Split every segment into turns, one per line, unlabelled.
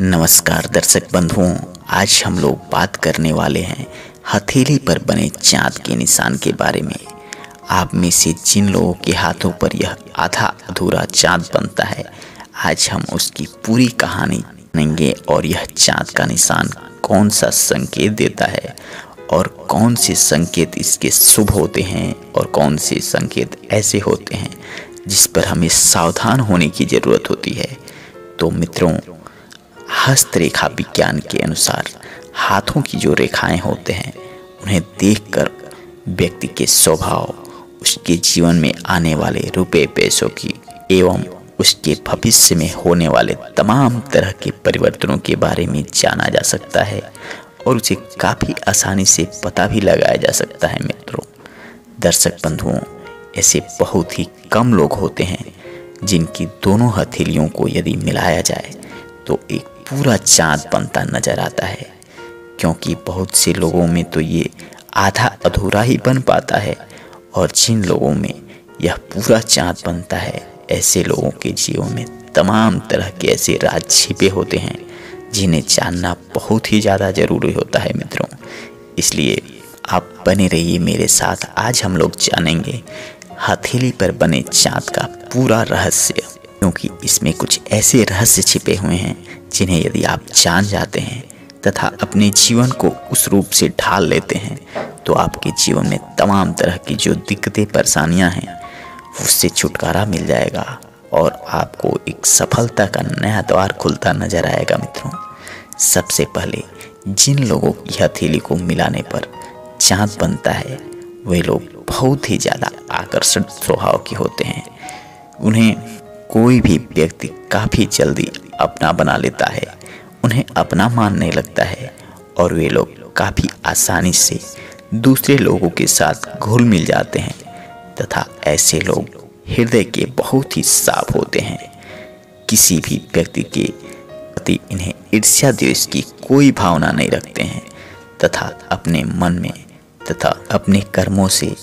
नमस्कार दर्शक बंधुओं, आज हम लोग बात करने वाले हैं हथेली पर बने चांद के निशान के बारे में। आप में से जिन लोगों के हाथों पर यह आधा अधूरा चांद बनता है, आज हम उसकी पूरी कहानी जानेंगे और यह चांद का निशान कौन सा संकेत देता है और कौन से संकेत इसके शुभ होते हैं और कौन से संकेत ऐसे होते हैं जिस पर हमें सावधान होने की ज़रूरत होती है। तो मित्रों, हस्तरेखा विज्ञान के अनुसार हाथों की जो रेखाएं होते हैं उन्हें देखकर व्यक्ति के स्वभाव, उसके जीवन में आने वाले रुपए पैसों की एवं उसके भविष्य में होने वाले तमाम तरह के परिवर्तनों के बारे में जाना जा सकता है और उसे काफ़ी आसानी से पता भी लगाया जा सकता है। मित्रों, दर्शक बंधुओं, ऐसे बहुत ही कम लोग होते हैं जिनकी दोनों हथेलियों को यदि मिलाया जाए तो एक पूरा चांद बनता नजर आता है, क्योंकि बहुत से लोगों में तो ये आधा अधूरा ही बन पाता है और जिन लोगों में यह पूरा चांद बनता है, ऐसे लोगों के जीवन में तमाम तरह के ऐसे राज छिपे होते हैं जिन्हें जानना बहुत ही ज़्यादा ज़रूरी होता है। मित्रों, इसलिए आप बने रहिए मेरे साथ। आज हम लोग जानेंगे हथेली पर बने चांद का पूरा रहस्य, क्योंकि इसमें कुछ ऐसे रहस्य छिपे हुए हैं जिन्हें यदि आप जान जाते हैं तथा अपने जीवन को उस रूप से ढाल लेते हैं तो आपके जीवन में तमाम तरह की जो दिक्कतें परेशानियां हैं उससे छुटकारा मिल जाएगा और आपको एक सफलता का नया द्वार खुलता नजर आएगा। मित्रों, सबसे पहले जिन लोगों की हथेली को मिलाने पर चांद बनता है वे लोग बहुत ही ज़्यादा आकर्षक स्वभाव के होते हैं। उन्हें कोई भी व्यक्ति काफ़ी जल्दी अपना बना लेता है, उन्हें अपना मानने लगता है और वे लोग काफ़ी आसानी से दूसरे लोगों के साथ घुल मिल जाते हैं तथा ऐसे लोग हृदय के बहुत ही साफ होते हैं। किसी भी व्यक्ति के प्रति इन्हें ईर्ष्या द्वेष की कोई भावना नहीं रखते हैं तथा अपने मन में तथा अपने कर्मों से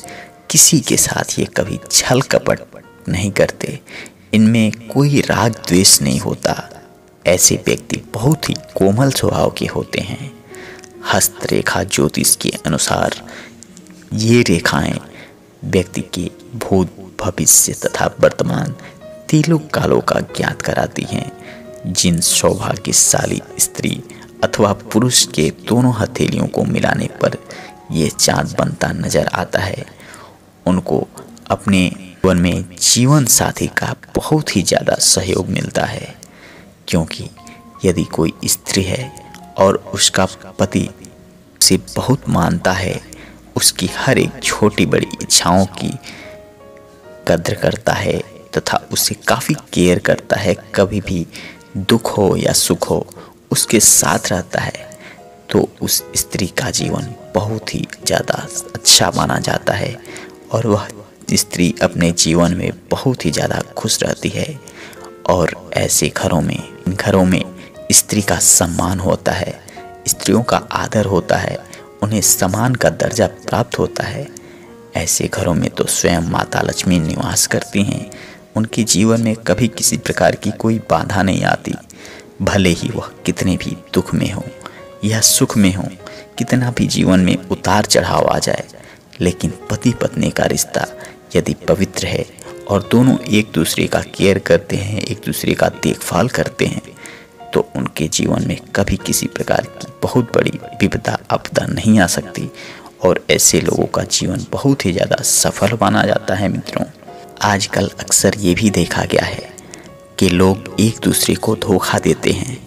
किसी के साथ ये कभी छल कपट नहीं करते। इनमें कोई राग द्वेष नहीं होता। ऐसे व्यक्ति बहुत ही कोमल स्वभाव के होते हैं। हस्तरेखा ज्योतिष के अनुसार ये रेखाएं व्यक्ति के भूत, भविष्य तथा वर्तमान तीनों कालों का ज्ञात कराती हैं। जिन सौभाग्यशाली स्त्री अथवा पुरुष के दोनों हथेलियों को मिलाने पर यह चांद बनता नजर आता है, उनको अपने जीवन में जीवन साथी का बहुत ही ज़्यादा सहयोग मिलता है। क्योंकि यदि कोई स्त्री है और उसका पति उसे बहुत मानता है, उसकी हर एक छोटी बड़ी इच्छाओं की कद्र करता है तथा उसे काफ़ी केयर करता है, कभी भी दुख हो या सुख हो उसके साथ रहता है, तो उस स्त्री का जीवन बहुत ही ज़्यादा अच्छा माना जाता है और वह स्त्री अपने जीवन में बहुत ही ज़्यादा खुश रहती है। और ऐसे घरों में स्त्री का सम्मान होता है, स्त्रियों का आदर होता है, उन्हें सम्मान का दर्जा प्राप्त होता है। ऐसे घरों में तो स्वयं माता लक्ष्मी निवास करती हैं। उनके जीवन में कभी किसी प्रकार की कोई बाधा नहीं आती, भले ही वह कितने भी दुख में हो या सुख में हो, कितना भी जीवन में उतार चढ़ाव आ जाए, लेकिन पति पत्नी का रिश्ता यदि पवित्र है और दोनों एक दूसरे का केयर करते हैं, एक दूसरे का देखभाल करते हैं, तो उनके जीवन में कभी किसी प्रकार की बहुत बड़ी विपदा आपदा नहीं आ सकती और ऐसे लोगों का जीवन बहुत ही ज़्यादा सफल माना जाता है। मित्रों, आजकल अक्सर ये भी देखा गया है कि लोग एक दूसरे को धोखा देते हैं,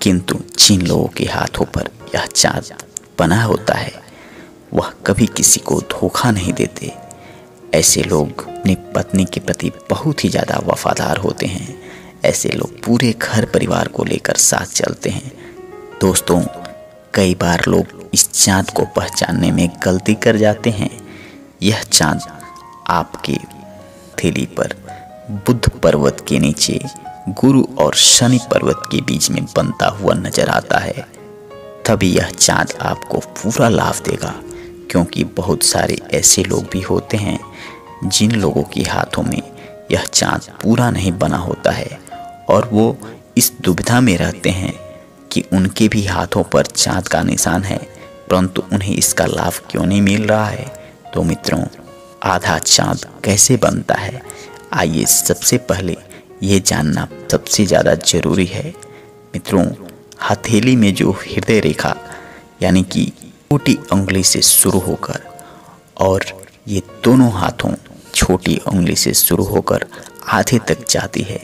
किंतु जिन लोगों के हाथों पर यह चांद बना होता है वह कभी किसी को धोखा नहीं देते। ऐसे लोग अपनी पत्नी के प्रति बहुत ही ज़्यादा वफादार होते हैं। ऐसे लोग पूरे घर परिवार को लेकर साथ चलते हैं। दोस्तों, कई बार लोग इस चांद को पहचानने में गलती कर जाते हैं। यह चांद आपके हथेली पर बुध पर्वत के नीचे गुरु और शनि पर्वत के बीच में बनता हुआ नजर आता है। तभी यह चांद आपको पूरा लाभ देगा, क्योंकि बहुत सारे ऐसे लोग भी होते हैं जिन लोगों के हाथों में यह चांद पूरा नहीं बना होता है और वो इस दुविधा में रहते हैं कि उनके भी हाथों पर चाँद का निशान है, परंतु उन्हें इसका लाभ क्यों नहीं मिल रहा है? तो मित्रों, आधा चाँद कैसे बनता है, आइए सबसे पहले ये जानना सबसे ज़्यादा ज़रूरी है। मित्रों, हथेली में जो हृदय रेखा यानी कि छोटी उंगली से शुरू होकर और ये दोनों हाथों छोटी उंगली से शुरू होकर आधे तक जाती है,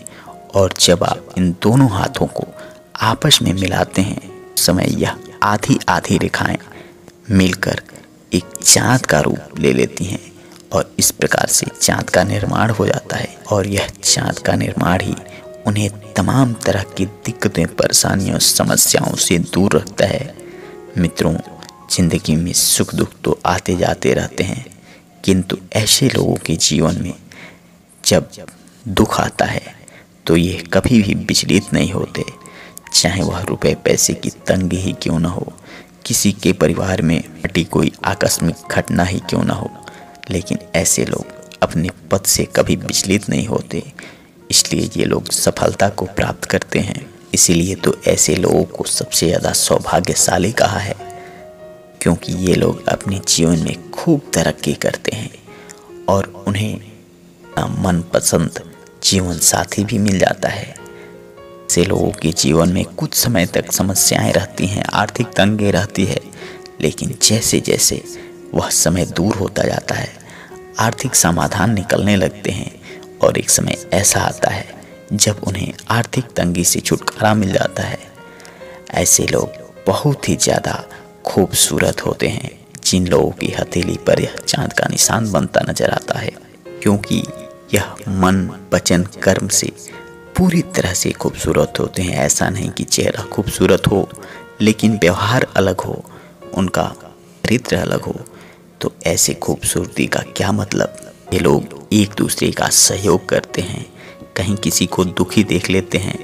और जब आप इन दोनों हाथों को आपस में मिलाते हैं समय यह आधी आधी रेखाएं मिलकर एक चाँद का रूप ले लेती हैं, और इस प्रकार से चाँद का निर्माण हो जाता है। और यह चाँद का निर्माण ही उन्हें तमाम तरह की दिक्कतें, परेशानियों, समस्याओं से दूर रखता है। मित्रों, जिंदगी में सुख दुख तो आते जाते रहते हैं, किंतु ऐसे लोगों के जीवन में जब दुख आता है तो ये कभी भी विचलित नहीं होते, चाहे वह रुपए पैसे की तंगी ही क्यों न हो, किसी के परिवार में घटी कोई आकस्मिक घटना ही क्यों न हो, लेकिन ऐसे लोग अपने पद से कभी विचलित नहीं होते। इसलिए ये लोग सफलता को प्राप्त करते हैं। इसीलिए तो ऐसे लोगों को सबसे ज़्यादा सौभाग्यशाली कहा है, क्योंकि ये लोग अपने जीवन में खूब तरक्की करते हैं और उन्हें मनपसंद जीवन साथी भी मिल जाता है। ऐसे लोगों के जीवन में कुछ समय तक समस्याएं रहती हैं, आर्थिक तंगी रहती है, लेकिन जैसे जैसे वह समय दूर होता जाता है, आर्थिक समाधान निकलने लगते हैं, और एक समय ऐसा आता है जब उन्हें आर्थिक तंगी से छुटकारा मिल जाता है। ऐसे लोग बहुत ही ज़्यादा खूबसूरत होते हैं, जिन लोगों की हथेली पर यह चाँद का निशान बनता नजर आता है, क्योंकि यह मन वचन कर्म से पूरी तरह से खूबसूरत होते हैं। ऐसा नहीं कि चेहरा खूबसूरत हो लेकिन व्यवहार अलग हो, उनका चरित्र अलग हो, तो ऐसे खूबसूरती का क्या मतलब? ये लोग एक दूसरे का सहयोग करते हैं, कहीं किसी को दुखी देख लेते हैं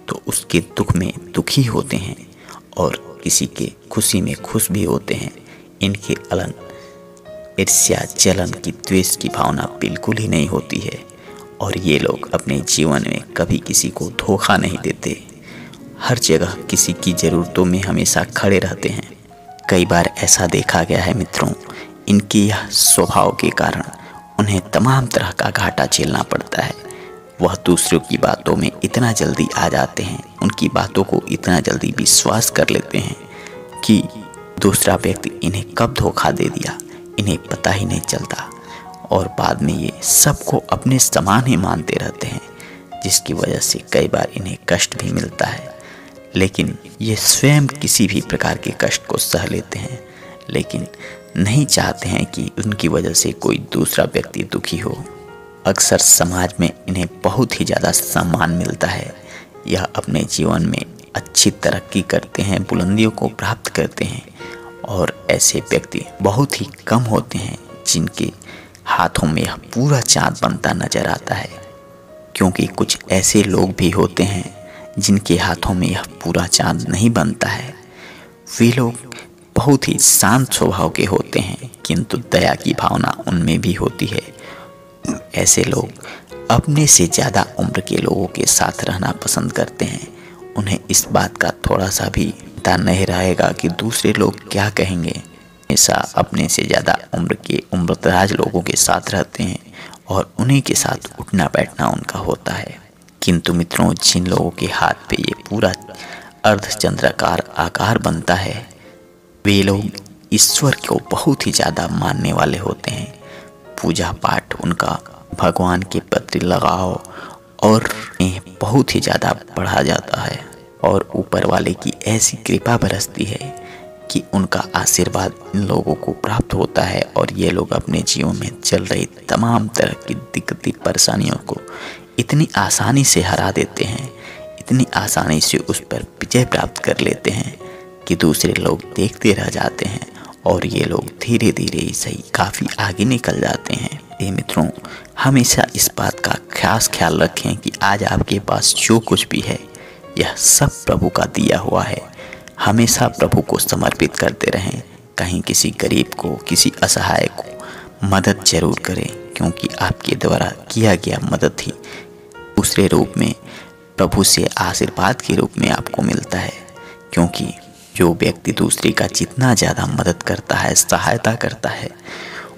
तो उसके दुख में दुखी होते हैं, और किसी के खुशी में खुश भी होते हैं। इनके अलन ईर्ष्या, जलन की, द्वेष की भावना बिल्कुल ही नहीं होती है, और ये लोग अपने जीवन में कभी किसी को धोखा नहीं देते। हर जगह किसी की ज़रूरतों में हमेशा खड़े रहते हैं। कई बार ऐसा देखा गया है मित्रों, इनके यह स्वभाव के कारण उन्हें तमाम तरह का घाटा झेलना पड़ता है। वह दूसरों की बातों में इतना जल्दी आ जाते हैं, उनकी बातों को इतना जल्दी विश्वास कर लेते हैं कि दूसरा व्यक्ति इन्हें कब धोखा दे दिया इन्हें पता ही नहीं चलता, और बाद में ये सबको अपने समान ही मानते रहते हैं, जिसकी वजह से कई बार इन्हें कष्ट भी मिलता है। लेकिन ये स्वयं किसी भी प्रकार के कष्ट को सह लेते हैं, लेकिन नहीं चाहते हैं कि उनकी वजह से कोई दूसरा व्यक्ति दुखी हो। अक्सर समाज में इन्हें बहुत ही ज़्यादा सम्मान मिलता है। यह अपने जीवन में अच्छी तरक्की करते हैं, बुलंदियों को प्राप्त करते हैं, और ऐसे व्यक्ति बहुत ही कम होते हैं जिनके हाथों में यह पूरा चाँद बनता नजर आता है, क्योंकि कुछ ऐसे लोग भी होते हैं जिनके हाथों में यह पूरा चाँद नहीं बनता है। वे लोग बहुत ही शांत स्वभाव के होते हैं, किंतु दया की भावना उनमें भी होती है। ऐसे लोग अपने से ज़्यादा उम्र के लोगों के साथ रहना पसंद करते हैं। उन्हें इस बात का थोड़ा सा भी चिंता नहीं रहेगा कि दूसरे लोग क्या कहेंगे। हमेशा अपने से ज़्यादा उम्र के उम्रदराज लोगों के साथ रहते हैं, और उन्हीं के साथ उठना बैठना उनका होता है। किंतु मित्रों, जिन लोगों के हाथ पे ये पूरा अर्धचंद्राकार आकार बनता है, वे लोग ईश्वर को बहुत ही ज़्यादा मानने वाले होते हैं। पूजा पाठ उनका, भगवान के प्रति लगाव और बहुत ही ज़्यादा बढ़ा जाता है, और ऊपर वाले की ऐसी कृपा बरसती है कि उनका आशीर्वाद इन लोगों को प्राप्त होता है, और ये लोग अपने जीवन में चल रही तमाम तरह की दिक्कती परेशानियों को इतनी आसानी से हरा देते हैं, इतनी आसानी से उस पर विजय प्राप्त कर लेते हैं कि दूसरे लोग देखते रह जाते हैं, और ये लोग धीरे धीरे ही सही काफ़ी आगे निकल जाते हैं। ये मित्रों, हमेशा इस बात का खास ख्याल रखें कि आज आपके पास जो कुछ भी है यह सब प्रभु का दिया हुआ है। हमेशा प्रभु को समर्पित करते रहें। कहीं किसी गरीब को, किसी असहाय को मदद जरूर करें, क्योंकि आपके द्वारा किया गया मदद ही दूसरे रूप में प्रभु से आशीर्वाद के रूप में आपको मिलता है। क्योंकि जो व्यक्ति दूसरे का जितना ज़्यादा मदद करता है, सहायता करता है,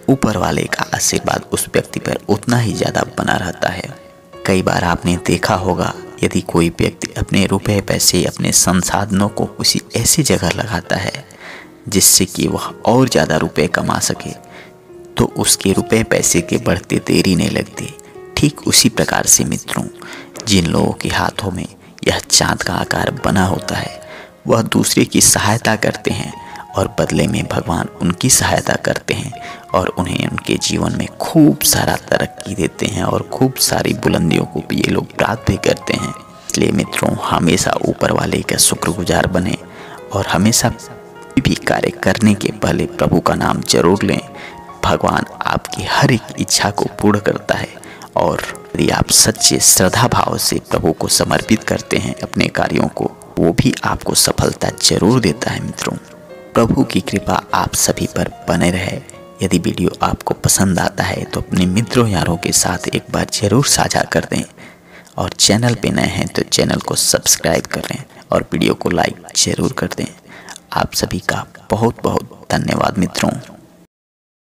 ऊपर वाले का आशीर्वाद उस व्यक्ति पर उतना ही ज़्यादा बना रहता है। कई बार आपने देखा होगा, यदि कोई व्यक्ति अपने रुपए पैसे, अपने संसाधनों को किसी ऐसी जगह लगाता है जिससे कि वह और ज़्यादा रुपए कमा सके, तो उसके रुपए पैसे के बढ़ते देरी नहीं लगती। ठीक उसी प्रकार से मित्रों, जिन लोगों के हाथों में यह चाँद का आकार बना होता है, वह दूसरे की सहायता करते हैं और बदले में भगवान उनकी सहायता करते हैं और उन्हें उनके जीवन में खूब सारा तरक्की देते हैं और खूब सारी बुलंदियों को भी ये लोग प्राप्त भी करते हैं। इसलिए मित्रों, हमेशा ऊपर वाले का शुक्रगुजार बने और हमेशा भी कार्य करने के पहले प्रभु का नाम जरूर लें। भगवान आपकी हर एक इच्छा को पूर्ण करता है और यदि आप सच्चे श्रद्धा भाव से प्रभु को समर्पित करते हैं अपने कार्यों को, वो भी आपको सफलता जरूर देता है। मित्रों, प्रभु की कृपा आप सभी पर बने रहे। यदि वीडियो आपको पसंद आता है तो अपने मित्रों यारों के साथ एक बार जरूर साझा कर दें और चैनल पे नए हैं तो चैनल को सब्सक्राइब कर लें और वीडियो को लाइक जरूर कर दें। आप सभी का बहुत बहुत धन्यवाद मित्रों।